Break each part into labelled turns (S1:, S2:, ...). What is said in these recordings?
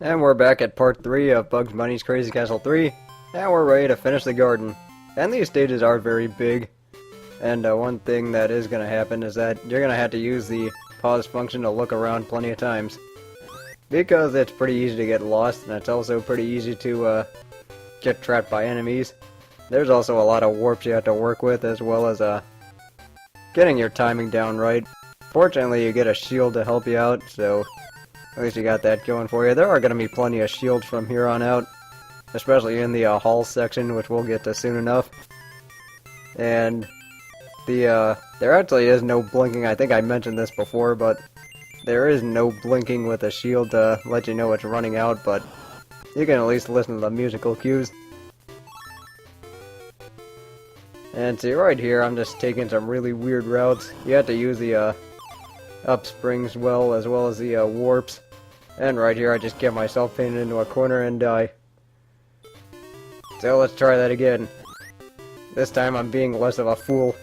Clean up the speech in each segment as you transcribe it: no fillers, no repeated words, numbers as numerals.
S1: And we're back at part 3 of Bugs Bunny's Crazy Castle 3, and we're ready to finish the garden. And these stages are very big, and one thing that is going to happen is that you're going to have to use the pause function to look around plenty of times. Because it's pretty easy to get lost, and it's also pretty easy to get trapped by enemies. There's also a lot of warps you have to work with, as well as getting your timing down right. Fortunately, you get a shield to help you out, so at least you got that going for you. There are going to be plenty of shields from here on out, especially in the hall section, which we'll get to soon enough. And there actually is no blinking. I think I mentioned this before, but there is no blinking with a shield to let you know it's running out, but you can at least listen to the musical cues. And see, right here, I'm just taking some really weird routes. You have to use the up springs as well as the warps. And right here, I just get myself painted into a corner and die. So let's try that again. This time I'm being less of a fool.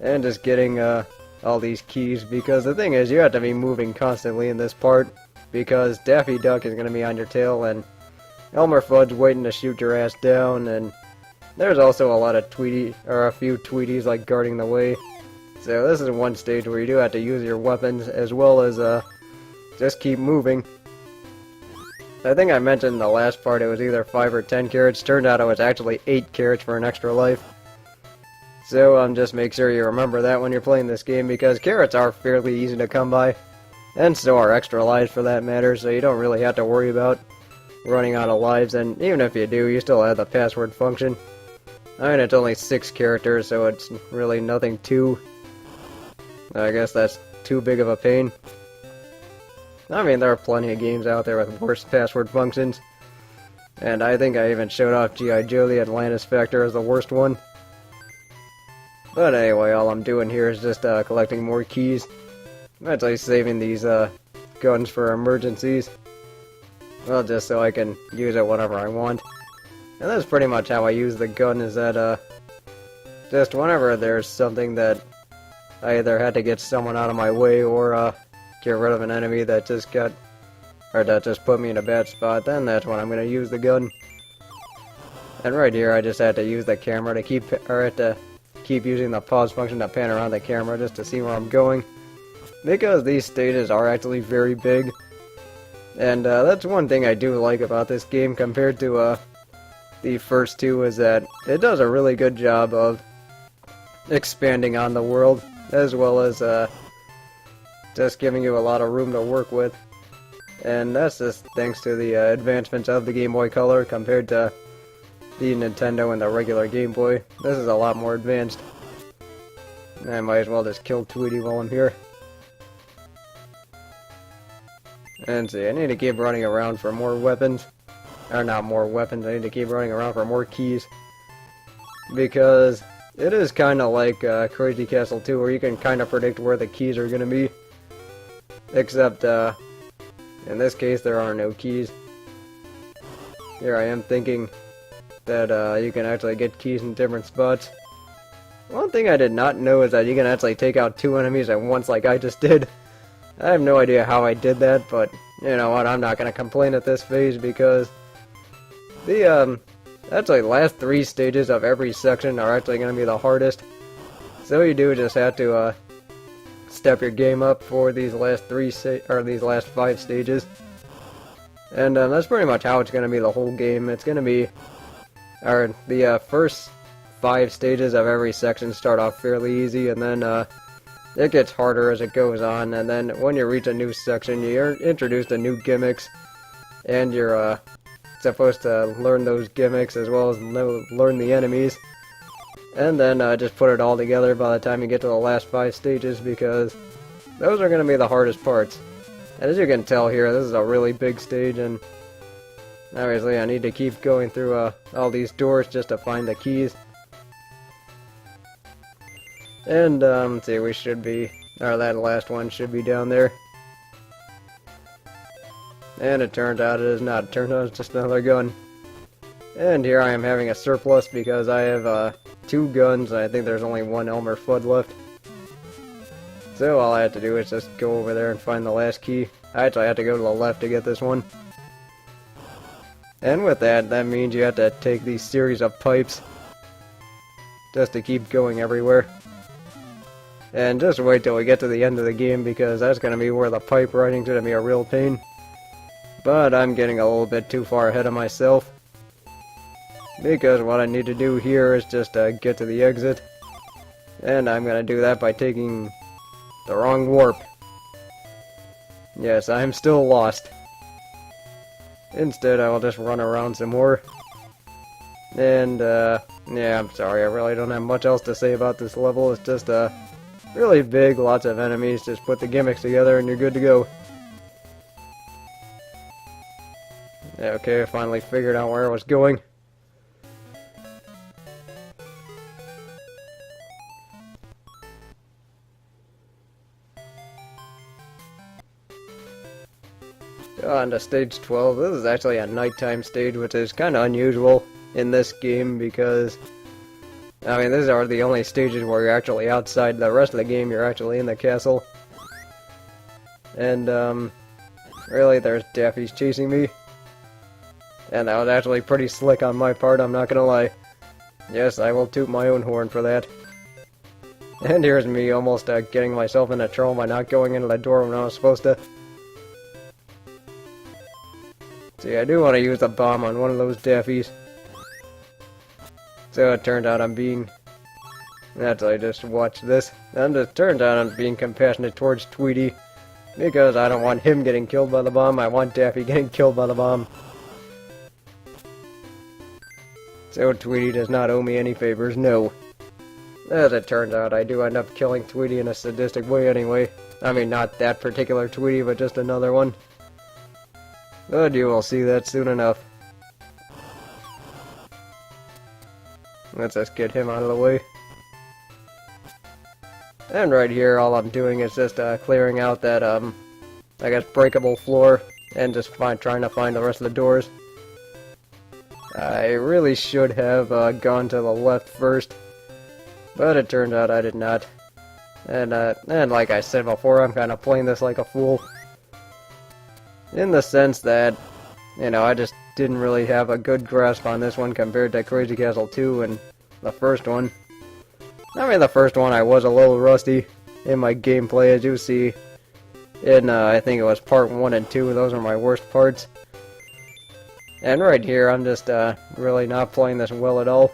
S1: And just getting all these keys, because the thing is, you have to be moving constantly in this part, because Daffy Duck is going to be on your tail, and Elmer Fudd's waiting to shoot your ass down, and there's also a lot of a few Tweeties like guarding the way. So this is one stage where you do have to use your weapons as well as just keep moving. I think I mentioned in the last part it was either 5 or 10 carrots. Turned out it was actually 8 carrots for an extra life. So just make sure you remember that when you're playing this game, because carrots are fairly easy to come by. And so are extra lives for that matter, so you don't really have to worry about running out of lives. And even if you do, you still have the password function. I mean, it's only 6 characters, so it's really nothing too... I guess that's too big of a pain. I mean, there are plenty of games out there with worse password functions. And I think I even showed off G.I. Joe the Atlantis Factor as the worst one. But anyway, all I'm doing here is just collecting more keys. I'm actually saving these guns for emergencies. Well, just so I can use it whenever I want. And that's pretty much how I use the gun, is that just whenever there's something that I either had to get someone out of my way or get rid of an enemy that just put me in a bad spot, then that's when I'm going to use the gun. And right here, I just had to use the camera to keep using the pause function to pan around the camera just to see where I'm going. Because these stages are actually very big. And that's one thing I do like about this game compared to the first two, is that it does a really good job of expanding on the world, as well as just giving you a lot of room to work with. And that's just thanks to the advancements of the Game Boy Color compared to the Nintendo and the regular Game Boy. This is a lot more advanced. I might as well just kill Tweety while I'm here. And see, I need to keep running around for more weapons. Or not more weapons, I need to keep running around for more keys. Because it is kind of like Crazy Castle 2, where you can kind of predict where the keys are going to be. Except, in this case, there are no keys. Here I am thinking that you can actually get keys in different spots. One thing I did not know is that you can actually take out 2 enemies at once like I just did. I have no idea how I did that, but you know what, I'm not going to complain at this phase, because the actually last 3 stages of every section are actually going to be the hardest. So you do just have to step your game up for these last 5 stages. And that's pretty much how it's going to be the whole game. It's going to be the first 5 stages of every section start off fairly easy, and then it gets harder as it goes on, and then when you reach a new section, you're introduced to new gimmicks, and you're supposed to learn those gimmicks as well as learn the enemies, and then just put it all together by the time you get to the last 5 stages, because those are going to be the hardest parts. And as you can tell here, this is a really big stage, and obviously I need to keep going through all these doors just to find the keys. And let's see, that last one should be down there. And it turns out it is not. It turns out it's just another gun. And here I am having a surplus because I have 2 guns, and I think there's only 1 Elmer Fudd left. So all I have to do is just go over there and find the last key. I actually had to go to the left to get this one. And with that, that means you have to take these series of pipes just to keep going everywhere. And just wait till we get to the end of the game, because that's going to be where the pipe riding's going to be a real pain. But I'm getting a little bit too far ahead of myself, because what I need to do here is just get to the exit. And I'm going to do that by taking the wrong warp. Yes, I'm still lost. Instead, I will just run around some more. And, yeah, I'm sorry, I really don't have much else to say about this level. It's just, really big, lots of enemies. Just put the gimmicks together and you're good to go. Yeah, okay, I finally figured out where I was going. On to stage 12. This is actually a nighttime stage, which is kind of unusual in this game because, I mean, these are the only stages where you're actually outside. The rest of the game, you're actually in the castle. And, really, there's Daffy's chasing me. And that was actually pretty slick on my part, I'm not gonna lie. Yes, I will toot my own horn for that. And here's me almost getting myself into trouble by not going into the door when I was supposed to. See, I do want to use a bomb on one of those Daffies. So it turned out I'm being... Actually, just watch this. And it turned out I'm being compassionate towards Tweety. Because I don't want him getting killed by the bomb, I want Daffy getting killed by the bomb. So Tweety does not owe me any favors, no. As it turns out, I do end up killing Tweety in a sadistic way anyway. I mean, not that particular Tweety, but just another one. But you will see that soon enough. Let's just get him out of the way. And right here, all I'm doing is just clearing out that, I guess, breakable floor, and just trying to find the rest of the doors. I really should have gone to the left first, but it turned out I did not. And like I said before, I'm kind of playing this like a fool. In the sense that, you know, I just didn't really have a good grasp on this one compared to Crazy Castle 2 and the first one. I mean, the first one I was a little rusty in my gameplay, as you see. In, I think it was part 1 and 2, those are my worst parts. And right here, I'm just, really not playing this well at all.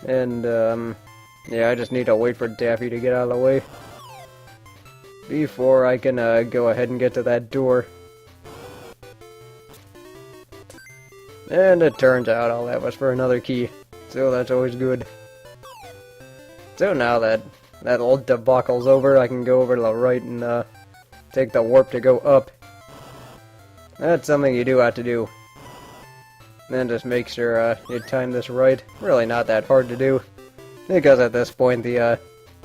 S1: And, yeah, I just need to wait for Daffy to get out of the way before I can, go ahead and get to that door. And it turns out all that was for another key, so that's always good. So now that old debacle's over, I can go over to the right and, take the warp to go up. That's something you do have to do. Then just make sure, you time this right. Really not that hard to do, because at this point the,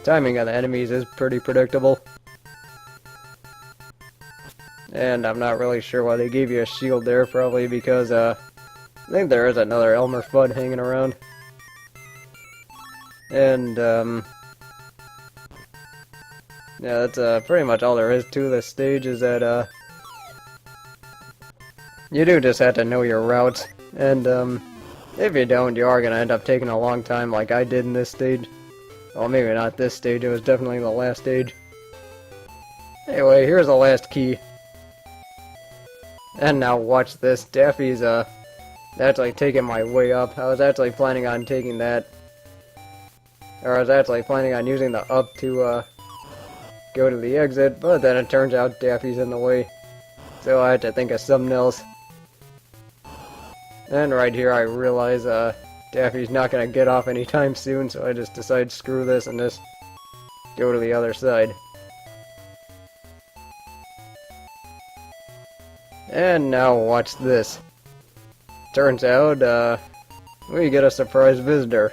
S1: timing of the enemies is pretty predictable. And I'm not really sure why they gave you a shield there, probably because, I think there is another Elmer Fudd hanging around. And, yeah, that's, pretty much all there is to this stage, is that, you do just have to know your routes. And, if you don't, you are gonna end up taking a long time like I did in this stage. Well, maybe not this stage, it was definitely the last stage. Anyway, here's the last key. And now watch this. Daffy's, actually taking my way up. I was actually planning on taking that. Or I was actually planning on using the up to, go to the exit, but then it turns out Daffy's in the way. So I had to think of something else. And right here I realize, Daffy's not gonna get off anytime soon, so I just decide screw this and just go to the other side. And now watch this. Turns out, we get a surprise visitor.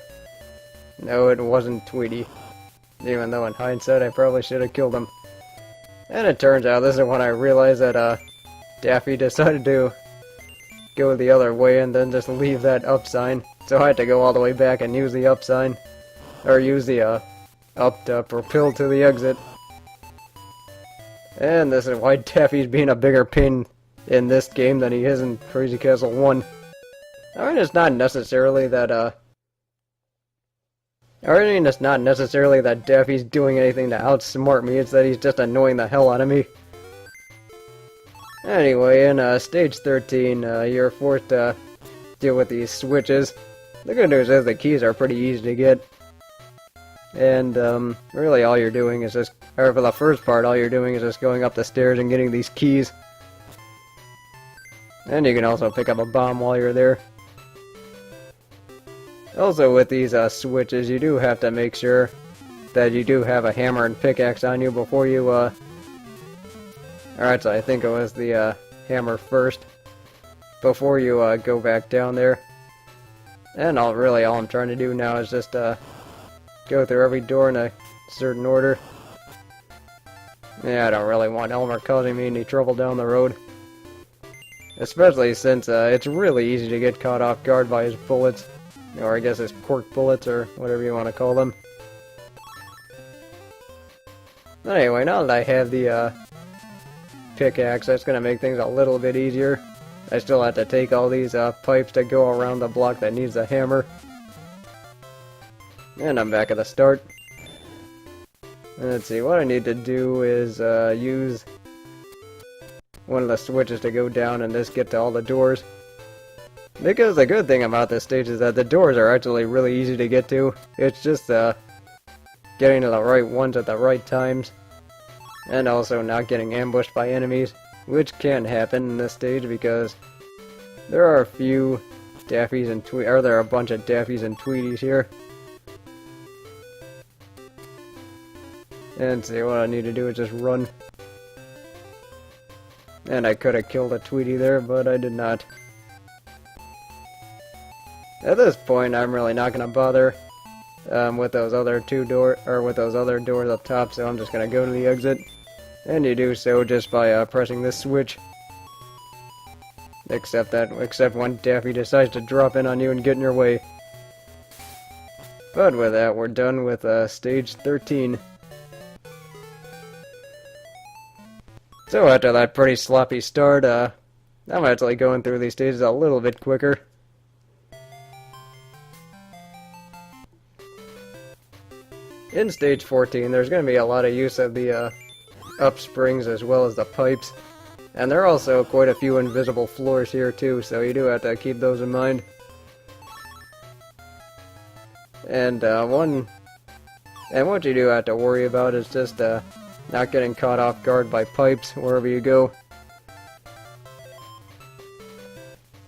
S1: No, it wasn't Tweety. Even though in hindsight I probably should have killed him. And it turns out this is when I realized that, Daffy decided to go the other way and then just leave that up sign. So I had to go all the way back and use the up sign. Or use the, up to propel to the exit. And this is why Daffy's being a bigger pain in this game than he is in Crazy Castle 1. I mean, it's not necessarily that, it's not necessarily that Daffy's doing anything to outsmart me, it's that he's just annoying the hell out of me. Anyway, in stage 13, you're forced to deal with these switches. The good news is the keys are pretty easy to get. And, really all you're doing is just, or for the first part, all you're doing is just going up the stairs and getting these keys. And you can also pick up a bomb while you're there. Also, with these switches, you do have to make sure that you do have a hammer and pickaxe on you before you, Alright, so I think it was the hammer first, before you go back down there. And all I'm trying to do now is just go through every door in a certain order. Yeah, I don't really want Elmer causing me any trouble down the road. Especially since it's really easy to get caught off guard by his bullets. Or I guess his cork bullets, or whatever you want to call them. Anyway, now that I have the pickaxe, that's going to make things a little bit easier. I still have to take all these pipes to go around the block that needs a hammer. And I'm back at the start. Let's see, what I need to do is use one of the switches to go down and just get to all the doors. Because the good thing about this stage is that the doors are actually really easy to get to. It's just getting to the right ones at the right times. And also not getting ambushed by enemies, which can happen in this stage because there are a few Daffies and there are a bunch of Daffies and Tweeties here. And see, what I need to do is just run. And I could have killed a Tweety there, but I did not. At this point, I'm really not gonna bother with those other doors up top, so I'm just gonna go to the exit. And you do so just by pressing this switch. Except when Daffy decides to drop in on you and get in your way. But with that, we're done with stage 13. So after that pretty sloppy start, I'm actually going through these stages a little bit quicker. In stage 14, there's going to be a lot of use of the up springs as well as the pipes. And there are also quite a few invisible floors here too, so you do have to keep those in mind. And what you do have to worry about is just not getting caught off guard by pipes wherever you go.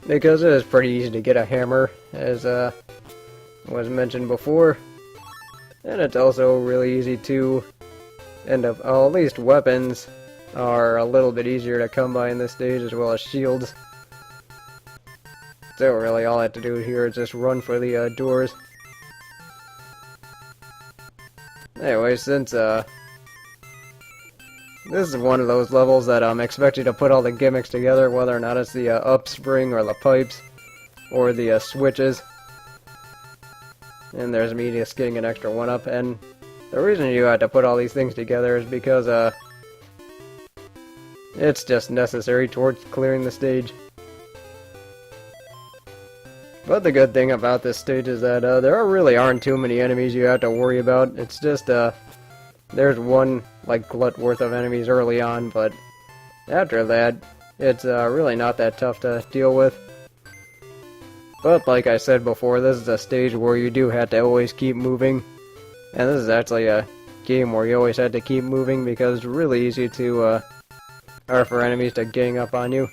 S1: Because it is pretty easy to get a hammer, as was mentioned before. And it's also really easy to end up, well, at least weapons are a little bit easier to come by in this stage, as well as shields. So really all I have to do here is just run for the doors. Anyway, since this is one of those levels that expect you to put all the gimmicks together, whether or not it's the up spring or the pipes or the switches. And there's me just getting an extra 1-up, and the reason you had to put all these things together is because it's just necessary towards clearing the stage. But the good thing about this stage is that there really aren't too many enemies you have to worry about. It's just there's one like glut worth of enemies early on, but after that it's really not that tough to deal with. But like I said before, this is a stage where you do have to always keep moving. And this is actually a game where you always have to keep moving because it's really easy to, or for enemies to gang up on you.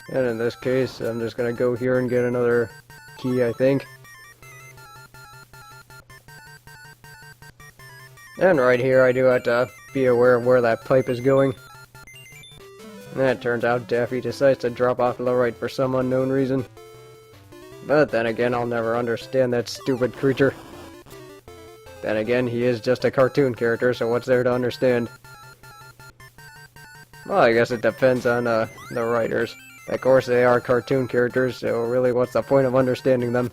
S1: And in this case, I'm just gonna go here and get another key, I think. And right here, I do have to be aware of where that pipe is going. And it turns out Daffy decides to drop off to the right for some unknown reason. But then again, I'll never understand that stupid creature. Then again, he is just a cartoon character, so what's there to understand? Well, I guess it depends on the writers. Of course, they are cartoon characters, so really what's the point of understanding them?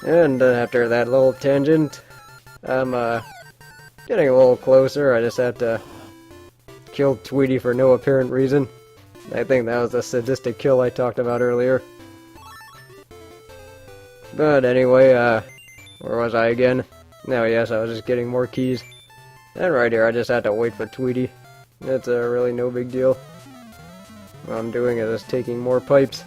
S1: And after that little tangent, I'm getting a little closer. I just had to kill Tweety for no apparent reason. I think that was the sadistic kill I talked about earlier. But anyway, where was I again? No, yes, I was just getting more keys. And right here, I just had to wait for Tweety. It's really no big deal. What I'm doing is just taking more pipes.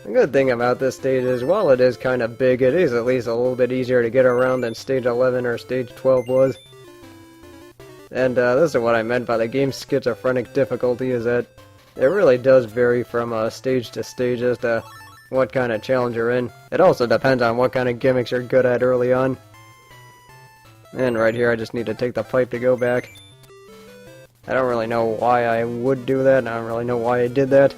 S1: The good thing about this stage is, while it is kind of big, it is at least a little bit easier to get around than stage 11 or stage 12 was. And this is what I meant by the game's schizophrenic difficulty, is that it really does vary from stage to stage as to what kind of challenge you're in. It also depends on what kind of gimmicks you're good at early on. And right here, I just need to take the pipe to go back. I don't really know why I would do that, and I don't really know why I did that.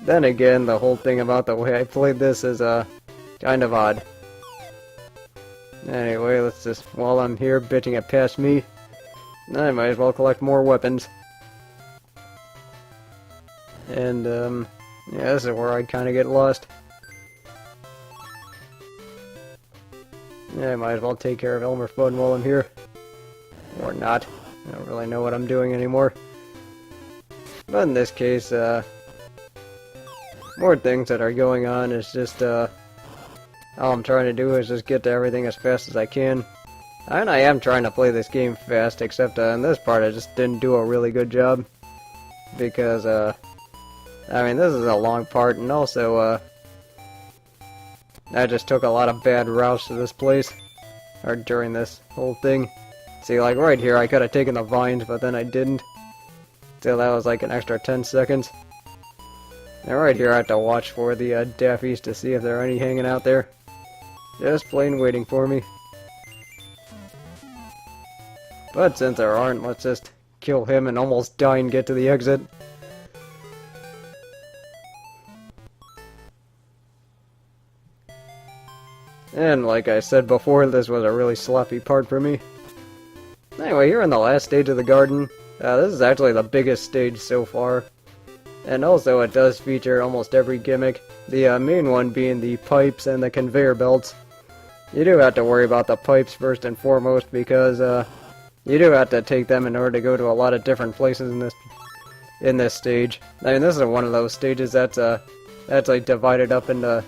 S1: Then again, the whole thing about the way I played this is kind of odd. Anyway, let's just, while I'm here bitching it past me, I might as well collect more weapons. And, yeah, this is where I kind of get lost. Yeah, I might as well take care of Elmer Fudd while I'm here. Or not. I don't really know what I'm doing anymore. But in this case, more things that are going on is just, all I'm trying to do is just get to everything as fast as I can. And I am trying to play this game fast, except in this part I just didn't do a really good job. Because, I mean, this is a long part, and also, I just took a lot of bad routes to this place, or during this whole thing. See, like right here, I could have taken the vines, but then I didn't. So that was like an extra 10 seconds. And right here, I have to watch for the Daffies to see if there are any hanging out there. Just plain waiting for me. But since there aren't, let's just kill him and almost die and get to the exit. And like I said before, this was a really sloppy part for me. Anyway, here in the last stage of the garden, this is actually the biggest stage so far. And also it does feature almost every gimmick, the main one being the pipes and the conveyor belts. You do have to worry about the pipes first and foremost because you do have to take them in order to go to a lot of different places in this stage. I mean, this is one of those stages that's like divided up into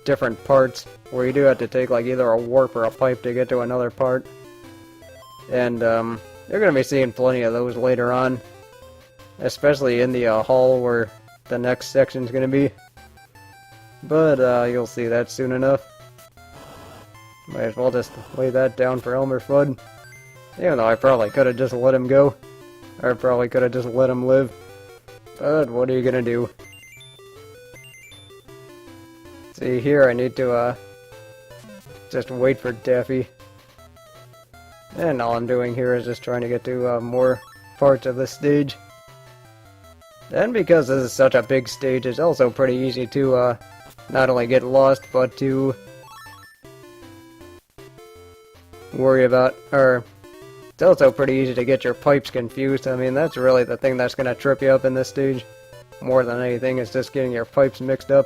S1: different parts where you do have to take like either a warp or a pipe to get to another part. And you're going to be seeing plenty of those later on. Especially in the hall where the next section's going to be. But you'll see that soon enough. Might as well just lay that down for Elmer Fudd. Even though I probably could have just let him go. Or probably could have just let him live. But what are you going to do? See, here I need to just wait for Daffy. And all I'm doing here is just trying to get to more parts of the stage. And because this is such a big stage, it's also pretty easy to not only get lost, but to worry about, or it's also pretty easy to get your pipes confused. I mean, that's really the thing that's going to trip you up in this stage. More than anything, is just getting your pipes mixed up.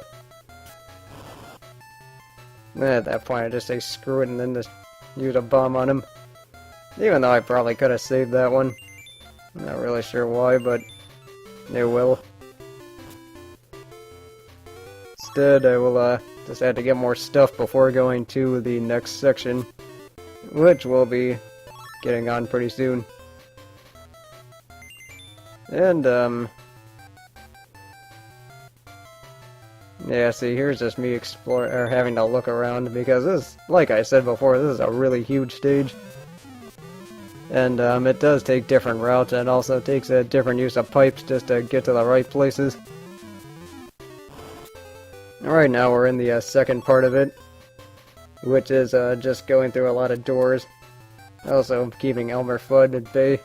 S1: And at that point, I just say screw it and then just use a bomb on him. Even though I probably could have saved that one. I'm not really sure why, but it will. Instead, I will just have to get more stuff before going to the next section, which will be getting on pretty soon. And, yeah, see, here's just me exploring, or having to look around, because this, like I said before, this is a really huge stage. And it does take different routes, and it also takes a different use of pipes just to get to the right places. Right now we're in the second part of it, which is just going through a lot of doors. Also keeping Elmer Fudd at bay.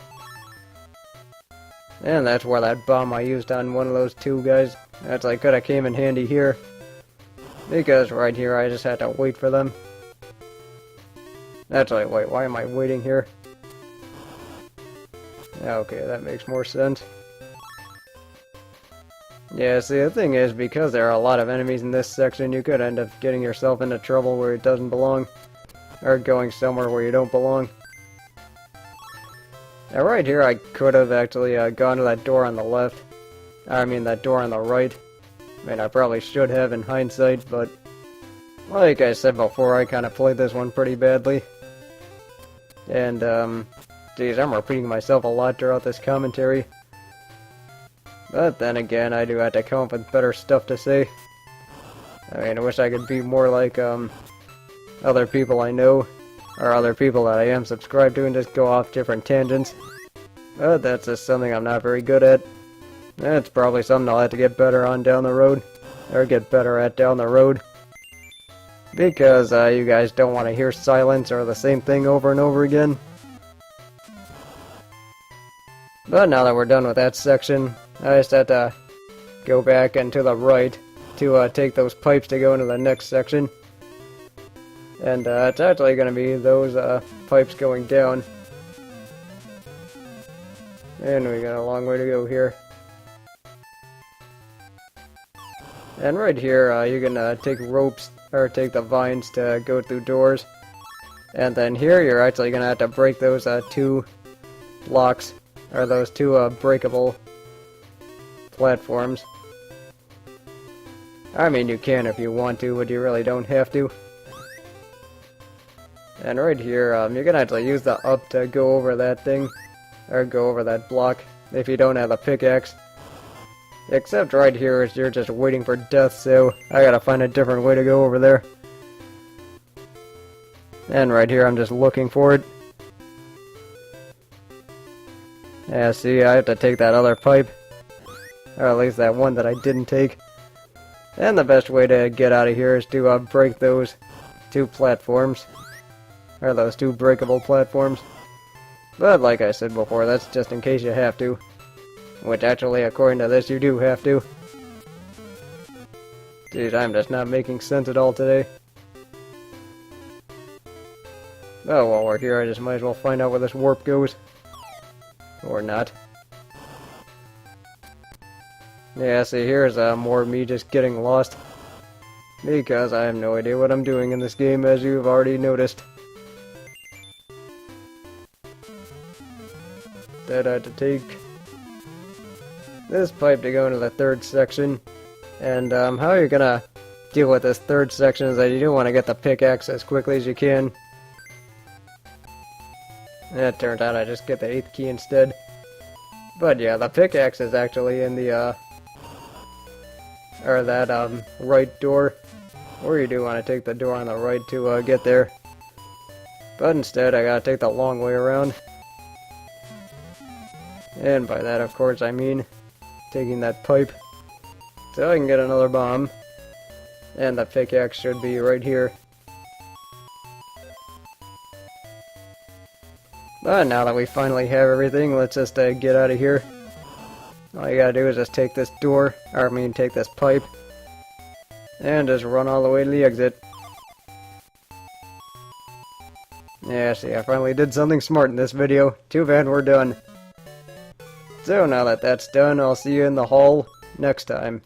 S1: And that's where that bomb I used on one of those two guys, that's like could have came in handy here. Because right here I just had to wait for them. Actually, wait, why am I waiting here? Okay, that makes more sense. Yeah, see, the thing is, because there are a lot of enemies in this section, you could end up getting yourself into trouble where it doesn't belong. or going somewhere where you don't belong. Now right here I could have actually gone to that door on the left. I mean that door on the right. I mean I probably should have in hindsight, but like I said before, I kind of played this one pretty badly. And geez, I'm repeating myself a lot throughout this commentary. But then again, I do have to come up with better stuff to say. I mean, I wish I could be more like other people I know, or other people that I am subscribed to, and just go off different tangents. But that's just something I'm not very good at. It's probably something I'll have to get better on down the road, or get better at down the road. Because you guys don't want to hear silence or the same thing over and over again. But now that we're done with that section, I just have to go back and to the right to take those pipes to go into the next section. And it's actually going to be those pipes going down. And we got a long way to go here. And right here, you can take ropes, or take the vines to go through doors. And then here, you're actually going to have to break those two blocks, or those two breakable platforms. I mean, you can if you want to, but you really don't have to. And right here, you're going to actually use the up to go over that thing, or go over that block, if you don't have the pickaxe. Except right here, you're just waiting for death, so I gotta find a different way to go over there. And right here, I'm just looking for it. Yeah, see, I have to take that other pipe. Or at least that one that I didn't take. And the best way to get out of here is to break those two platforms. Or those two breakable platforms. But like I said before, that's just in case you have to. Which actually, according to this, you do have to. Dude, I'm just not making sense at all today. Oh, while we're here, I just might as well find out where this warp goes. Or not. Yeah, see, here's more of me just getting lost. Because I have no idea what I'm doing in this game, as you've already noticed. That I had to take this pipe to go into the third section. And how you're gonna deal with this third section is that you do want to get the pickaxe as quickly as you can. And it turned out I just get the 8th key instead. But yeah, the pickaxe is actually in the or that right door. Or you do want to take the door on the right to get there. But instead I gotta take the long way around. And by that, of course, I mean taking that pipe so I can get another bomb. And the pickaxe should be right here. But now that we finally have everything, let's just get out of here. All you gotta do is just take this door, or I mean take this pipe, and just run all the way to the exit. Yeah, see, I finally did something smart in this video. Too bad we're done. So now that that's done, I'll see you in the hall next time.